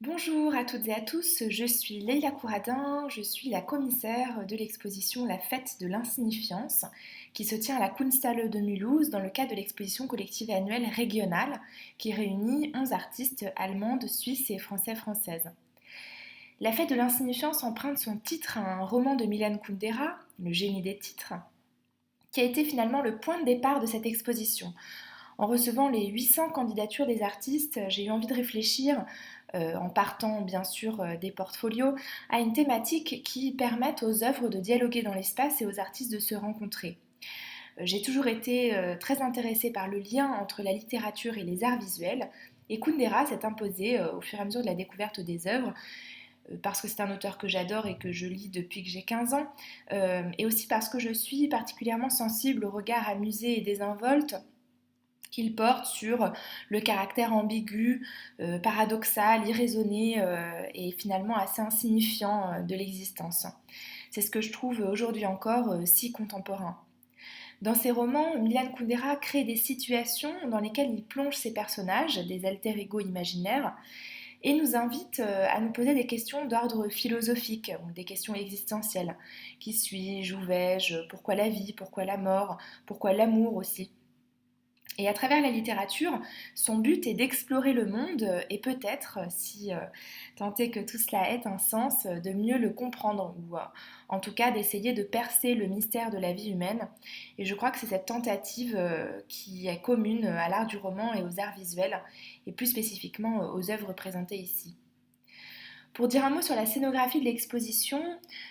Bonjour à toutes et à tous, je suis Leïla Kouradin, je suis la commissaire de l'exposition La Fête de l'Insignifiance qui se tient à la Kunsthalle de Mulhouse dans le cadre de l'exposition collective annuelle régionale qui réunit 11 artistes allemandes, suisses et françaises. La Fête de l'Insignifiance emprunte son titre à un roman de Milan Kundera, Le génie des titres, qui a été finalement le point de départ de cette exposition. En recevant les 800 candidatures des artistes, j'ai eu envie de réfléchir, en partant bien sûr des portfolios, à une thématique qui permette aux œuvres de dialoguer dans l'espace et aux artistes de se rencontrer. J'ai toujours été très intéressée par le lien entre la littérature et les arts visuels, et Kundera s'est imposé au fur et à mesure de la découverte des œuvres, parce que c'est un auteur que j'adore et que je lis depuis que j'ai 15 ans, et aussi parce que je suis particulièrement sensible au regard amusé et désinvolte qu'il porte sur le caractère ambigu, paradoxal, irraisonné et finalement assez insignifiant de l'existence. C'est ce que je trouve aujourd'hui encore si contemporain. Dans ses romans, Milan Kundera crée des situations dans lesquelles il plonge ses personnages, des alter ego imaginaires, et nous invite à nous poser des questions d'ordre philosophique, ou des questions existentielles. Qui suis-je? Où vais-je? Pourquoi la vie? Pourquoi la mort? Pourquoi l'amour aussi? Et à travers la littérature, son but est d'explorer le monde et peut-être, si tant est que tout cela ait un sens, de mieux le comprendre ou en tout cas d'essayer de percer le mystère de la vie humaine. Et je crois que c'est cette tentative qui est commune à l'art du roman et aux arts visuels et plus spécifiquement aux œuvres présentées ici. Pour dire un mot sur la scénographie de l'exposition,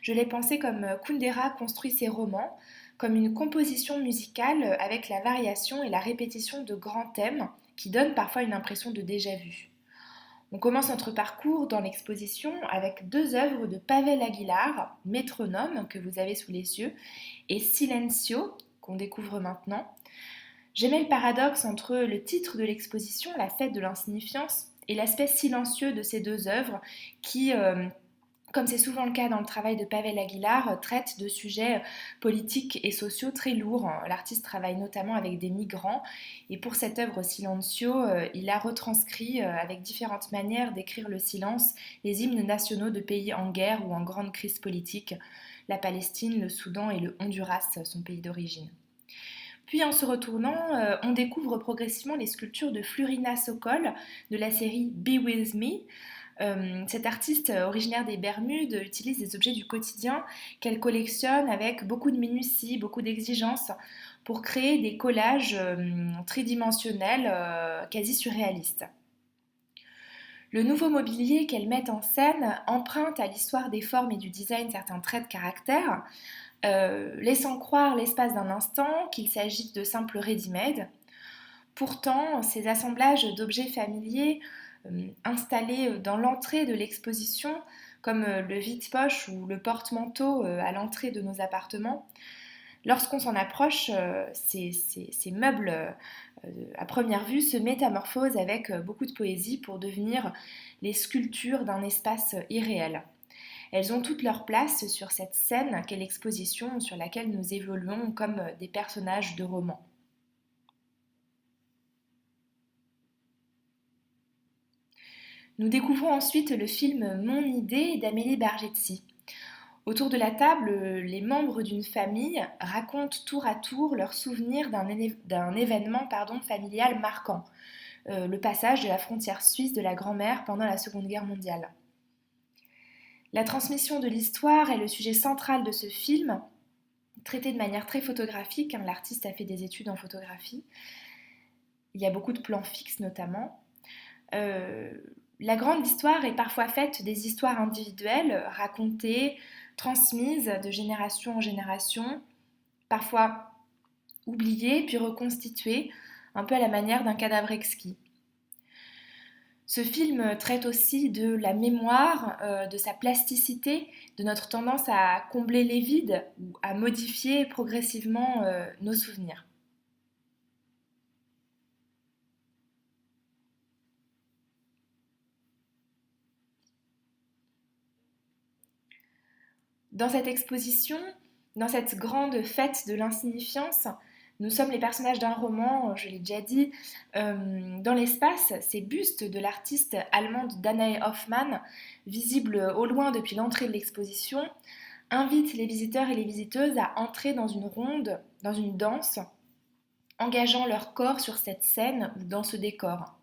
je l'ai pensée comme Kundera construit ses romans, comme une composition musicale avec la variation et la répétition de grands thèmes qui donnent parfois une impression de déjà-vu. On commence notre parcours dans l'exposition avec deux œuvres de Pavel Aguilar, Métronome, que vous avez sous les yeux, et Silencio, qu'on découvre maintenant. J'aimais le paradoxe entre le titre de l'exposition, La Fête de l'Insignifiance, et l'aspect silencieux de ces deux œuvres qui, comme c'est souvent le cas dans le travail de Pavel Aguilar, traitent de sujets politiques et sociaux très lourds. L'artiste travaille notamment avec des migrants et pour cette œuvre Silencio, il a retranscrit avec différentes manières d'écrire le silence les hymnes nationaux de pays en guerre ou en grande crise politique, la Palestine, le Soudan et le Honduras, son pays d'origine. Puis en se retournant, on découvre progressivement les sculptures de Florina Sokol de la série Be With Me. Cette artiste originaire des Bermudes utilise des objets du quotidien qu'elle collectionne avec beaucoup de minutie, beaucoup d'exigence pour créer des collages tridimensionnels quasi surréalistes. Le nouveau mobilier qu'elle met en scène emprunte à l'histoire des formes et du design certains traits de caractère, laissant croire l'espace d'un instant qu'il s'agit de simples ready-made. Pourtant, ces assemblages d'objets familiers installés dans l'entrée de l'exposition, comme le vide-poche ou le porte-manteau à l'entrée de nos appartements, lorsqu'on s'en approche, ces meubles, à première vue, se métamorphosent avec beaucoup de poésie pour devenir les sculptures d'un espace irréel. Elles ont toute leur place sur cette scène qu'est l'exposition sur laquelle nous évoluons comme des personnages de romans. Nous découvrons ensuite le film Mon idée d'Amélie Bargetsi. Autour de la table, les membres d'une famille racontent tour à tour leurs souvenirs d'un événement familial marquant, le passage de la frontière suisse de la grand-mère pendant la Seconde Guerre mondiale. La transmission de l'histoire est le sujet central de ce film, traité de manière très photographique, l'artiste a fait des études en photographie. Il y a beaucoup de plans fixes notamment. La grande histoire est parfois faite des histoires individuelles, racontées, transmises de génération en génération, parfois oubliées puis reconstituées, un peu à la manière d'un cadavre exquis. Ce film traite aussi de la mémoire, de sa plasticité, de notre tendance à combler les vides ou à modifier progressivement nos souvenirs. Dans cette exposition, dans cette grande fête de l'insignifiance, Nous sommes les personnages d'un roman, je l'ai déjà dit. Dans l'espace, ces bustes de l'artiste allemande Danae Hoffmann, visibles au loin depuis l'entrée de l'exposition, invitent les visiteurs et les visiteuses à entrer dans une ronde, dans une danse, engageant leur corps sur cette scène ou dans ce décor.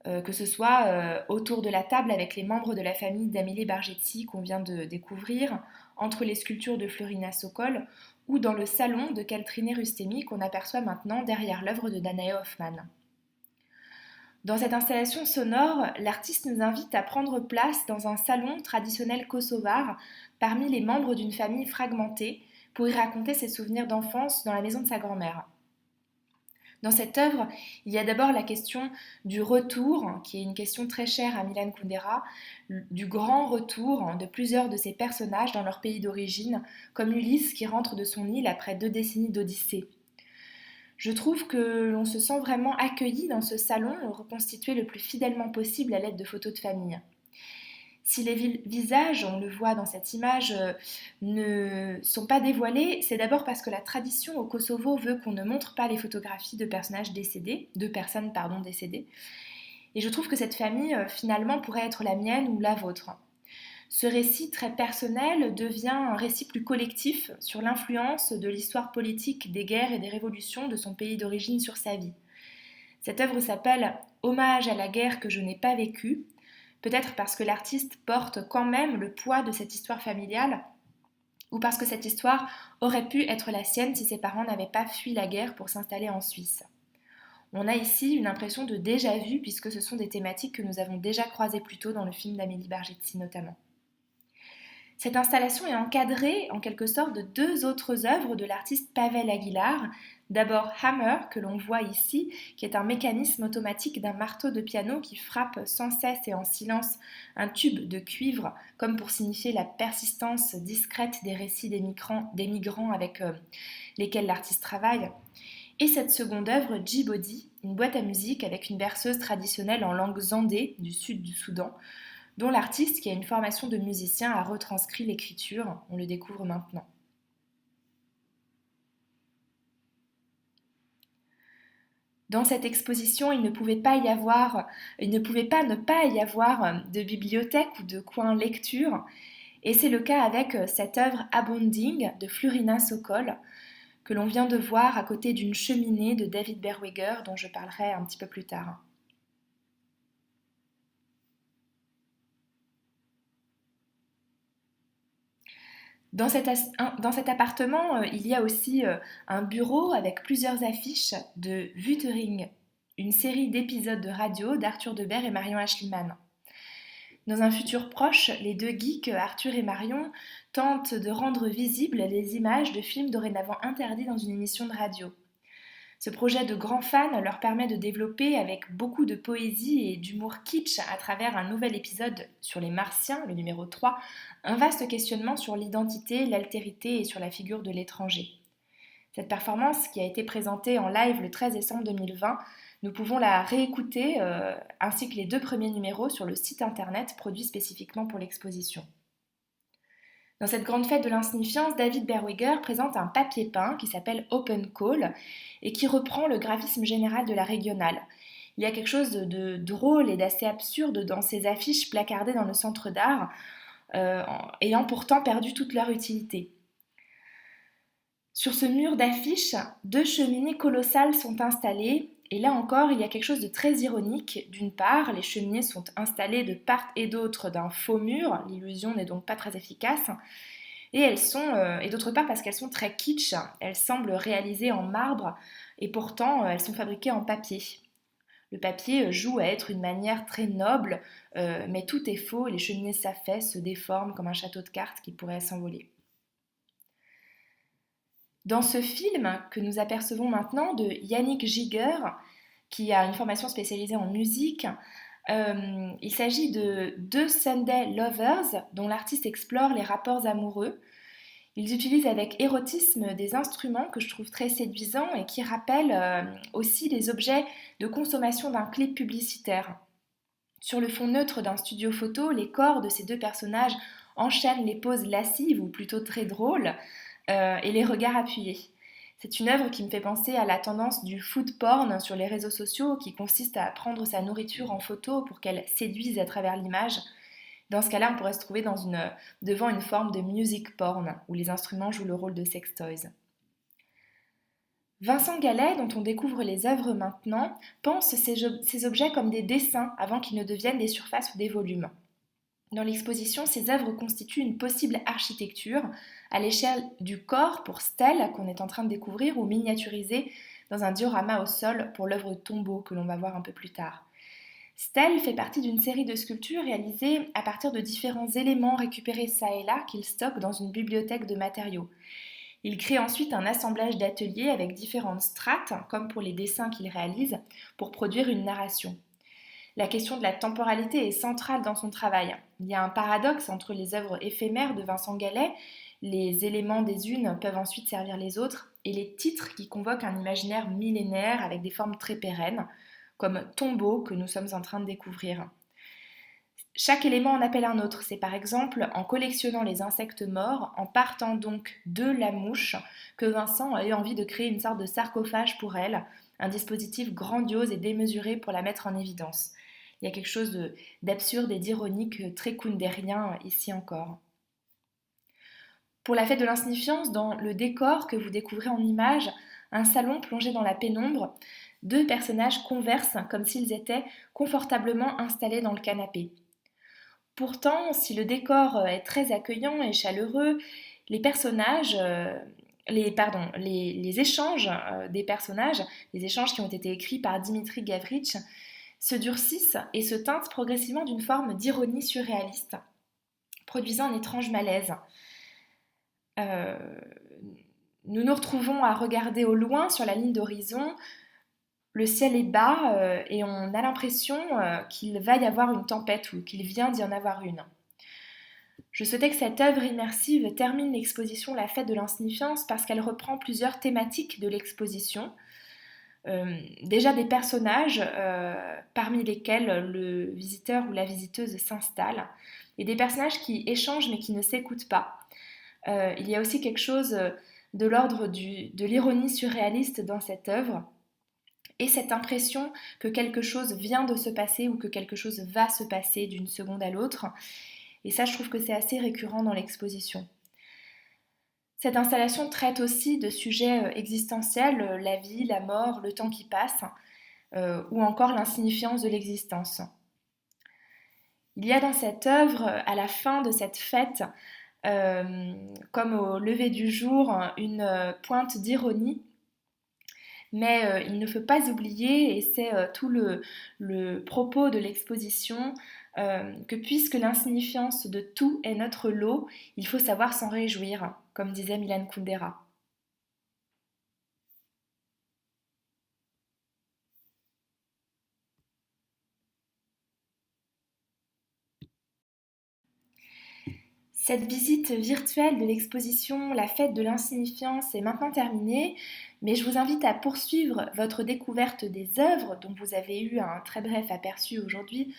Que ce soit autour de la table avec les membres de la famille d'Amélie Bargetti qu'on vient de découvrir, entre les sculptures de Florina Sokol, ou dans le salon de Caltrine Rustemi qu'on aperçoit maintenant derrière l'œuvre de Danae Hoffmann. Dans cette installation sonore, l'artiste nous invite à prendre place dans un salon traditionnel kosovar parmi les membres d'une famille fragmentée pour y raconter ses souvenirs d'enfance dans la maison de sa grand-mère. Dans cette œuvre, il y a d'abord la question du retour, qui est une question très chère à Milan Kundera, du grand retour de plusieurs de ses personnages dans leur pays d'origine, comme Ulysse qui rentre de son île après 2 décennies d'odyssée. Je trouve que l'on se sent vraiment accueilli dans ce salon, reconstitué le plus fidèlement possible à l'aide de photos de famille. Si les visages, on le voit dans cette image, ne sont pas dévoilés, c'est d'abord parce que la tradition au Kosovo veut qu'on ne montre pas les photographies de personnes décédées. Et je trouve que cette famille, finalement, pourrait être la mienne ou la vôtre. Ce récit très personnel devient un récit plus collectif sur l'influence de l'histoire politique des guerres et des révolutions de son pays d'origine sur sa vie. Cette œuvre s'appelle « Hommage à la guerre que je n'ai pas vécue », peut-être parce que l'artiste porte quand même le poids de cette histoire familiale, ou parce que cette histoire aurait pu être la sienne si ses parents n'avaient pas fui la guerre pour s'installer en Suisse. On a ici une impression de déjà-vu puisque ce sont des thématiques que nous avons déjà croisées plus tôt dans le film d'Amélie Bargetti notamment. Cette installation est encadrée en quelque sorte de 2 autres œuvres de l'artiste Pavel Aguilar. D'abord Hammer, que l'on voit ici, qui est un mécanisme automatique d'un marteau de piano qui frappe sans cesse et en silence un tube de cuivre, comme pour signifier la persistance discrète des récits des migrants avec lesquels l'artiste travaille. Et cette seconde œuvre, Djibouti, une boîte à musique avec une berceuse traditionnelle en langue zandé du sud du Soudan, dont l'artiste, qui a une formation de musicien, a retranscrit l'écriture. On le découvre maintenant. Dans cette exposition, il ne pouvait pas ne pas y avoir de bibliothèque ou de coin lecture. Et c'est le cas avec cette œuvre Abounding de Florina Sokol, que l'on vient de voir à côté d'une cheminée de David Berweger, dont je parlerai un petit peu plus tard. Dans cet appartement, il y a aussi un bureau avec plusieurs affiches de Wuthering, une série d'épisodes de radio d'Arthur Debert et Marion Ashliman. Dans un futur proche, les 2 geeks, Arthur et Marion, tentent de rendre visibles les images de films dorénavant interdits dans une émission de radio. Ce projet de grands fans leur permet de développer avec beaucoup de poésie et d'humour kitsch à travers un nouvel épisode sur les Martiens, le numéro 3, un vaste questionnement sur l'identité, l'altérité et sur la figure de l'étranger. Cette performance, qui a été présentée en live le 13 décembre 2020, nous pouvons la réécouter ainsi que les 2 premiers numéros sur le site internet produit spécifiquement pour l'exposition. Dans cette grande fête de l'insignifiance, David Berweger présente un papier peint qui s'appelle Open Call et qui reprend le graphisme général de la régionale. Il y a quelque chose de drôle et d'assez absurde dans ces affiches placardées dans le centre d'art, ayant pourtant perdu toute leur utilité. Sur ce mur d'affiches, 2 cheminées colossales sont installées. Et là encore, il y a quelque chose de très ironique. D'une part, les cheminées sont installées de part et d'autre d'un faux mur, l'illusion n'est donc pas très efficace, et d'autre part parce qu'elles sont très kitsch, elles semblent réalisées en marbre, et pourtant elles sont fabriquées en papier. Le papier joue à être une manière très noble, mais tout est faux, les cheminées s'affaissent, se déforment comme un château de cartes qui pourrait s'envoler. Dans ce film que nous apercevons maintenant de Yannick Giger, qui a une formation spécialisée en musique, il s'agit de 2 Sunday Lovers dont l'artiste explore les rapports amoureux. Ils utilisent avec érotisme des instruments que je trouve très séduisants et qui rappellent aussi les objets de consommation d'un clip publicitaire. Sur le fond neutre d'un studio photo, les corps de ces 2 personnages enchaînent les poses lascives ou plutôt très drôles et les regards appuyés. C'est une œuvre qui me fait penser à la tendance du food porn sur les réseaux sociaux qui consiste à prendre sa nourriture en photo pour qu'elle séduise à travers l'image. Dans ce cas-là, on pourrait se trouver devant une forme de music porn où les instruments jouent le rôle de sex toys. Vincent Gallet, dont on découvre les œuvres maintenant, pense ces objets comme des dessins avant qu'ils ne deviennent des surfaces ou des volumes. Dans l'exposition, ces œuvres constituent une possible architecture à l'échelle du corps pour stèle qu'on est en train de découvrir ou miniaturisée dans un diorama au sol pour l'œuvre Tombeau que l'on va voir un peu plus tard. Stèle fait partie d'une série de sculptures réalisées à partir de différents éléments récupérés çà et là qu'il stocke dans une bibliothèque de matériaux. Il crée ensuite un assemblage d'ateliers avec différentes strates, comme pour les dessins qu'il réalise, pour produire une narration. La question de la temporalité est centrale dans son travail. Il y a un paradoxe entre les œuvres éphémères de Vincent Gallet, les éléments des unes peuvent ensuite servir les autres, et les titres qui convoquent un imaginaire millénaire avec des formes très pérennes, comme Tombeau que nous sommes en train de découvrir. Chaque élément en appelle un autre. C'est par exemple en collectionnant les insectes morts, en partant donc de la mouche, que Vincent a eu envie de créer une sorte de sarcophage pour elle, un dispositif grandiose et démesuré pour la mettre en évidence. Il y a quelque chose d'absurde et d'ironique, très kundérien ici encore. Pour la fête de l'insignifiance, dans le décor que vous découvrez en images, un salon plongé dans la pénombre, deux personnages conversent comme s'ils étaient confortablement installés dans le canapé. Pourtant, si le décor est très accueillant et chaleureux, les échanges des personnages, les échanges qui ont été écrits par Dimitri Gavritch, se durcissent et se teintent progressivement d'une forme d'ironie surréaliste, produisant un étrange malaise. Nous nous retrouvons à regarder au loin sur la ligne d'horizon. Le ciel est bas et on a l'impression qu'il va y avoir une tempête ou qu'il vient d'y en avoir une. Je souhaitais que cette œuvre immersive termine l'exposition La Fête de l'Insignifiance parce qu'elle reprend plusieurs thématiques de l'exposition. Déjà des personnages parmi lesquels le visiteur ou la visiteuse s'installe et des personnages qui échangent mais qui ne s'écoutent pas. Il y a aussi quelque chose de l'ordre de l'ironie surréaliste dans cette œuvre et cette impression que quelque chose vient de se passer ou que quelque chose va se passer d'une seconde à l'autre. Et ça, je trouve que c'est assez récurrent dans l'exposition. Cette installation traite aussi de sujets existentiels, la vie, la mort, le temps qui passe, ou encore l'insignifiance de l'existence. Il y a dans cette œuvre, à la fin de cette fête, comme au lever du jour, une pointe d'ironie. Mais il ne faut pas oublier, et c'est tout le propos de l'exposition, que puisque l'insignifiance de tout est notre lot, il faut savoir s'en réjouir, comme disait Milan Kundera. Cette visite virtuelle de l'exposition La Fête de l'Insignifiance est maintenant terminée, mais je vous invite à poursuivre votre découverte des œuvres dont vous avez eu un très bref aperçu aujourd'hui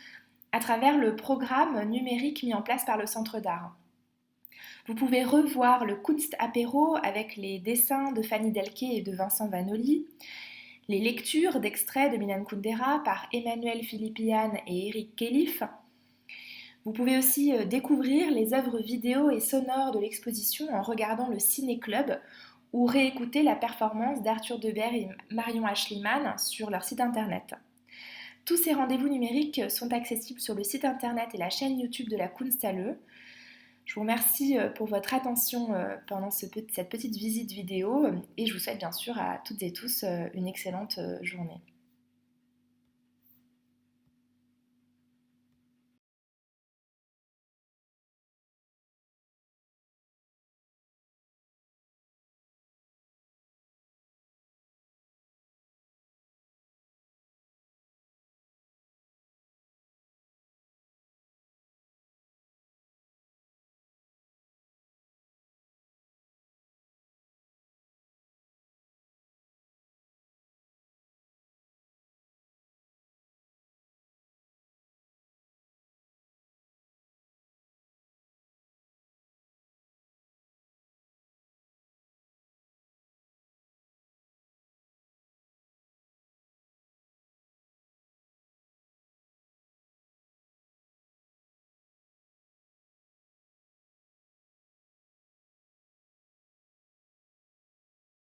à travers le programme numérique mis en place par le Centre d'Art. Vous pouvez revoir le Kunst Apéro avec les dessins de Fanny Delquet et de Vincent Vanoli, les lectures d'extraits de Milan Kundera par Emmanuel Philippian et Eric Khelif. Vous pouvez aussi découvrir les œuvres vidéo et sonores de l'exposition en regardant le Ciné Club ou réécouter la performance d'Arthur Debert et Marion Ashliman sur leur site internet. Tous ces rendez-vous numériques sont accessibles sur le site internet et la chaîne YouTube de la Kunsthalle. Je vous remercie pour votre attention pendant cette petite visite vidéo et je vous souhaite bien sûr à toutes et tous une excellente journée.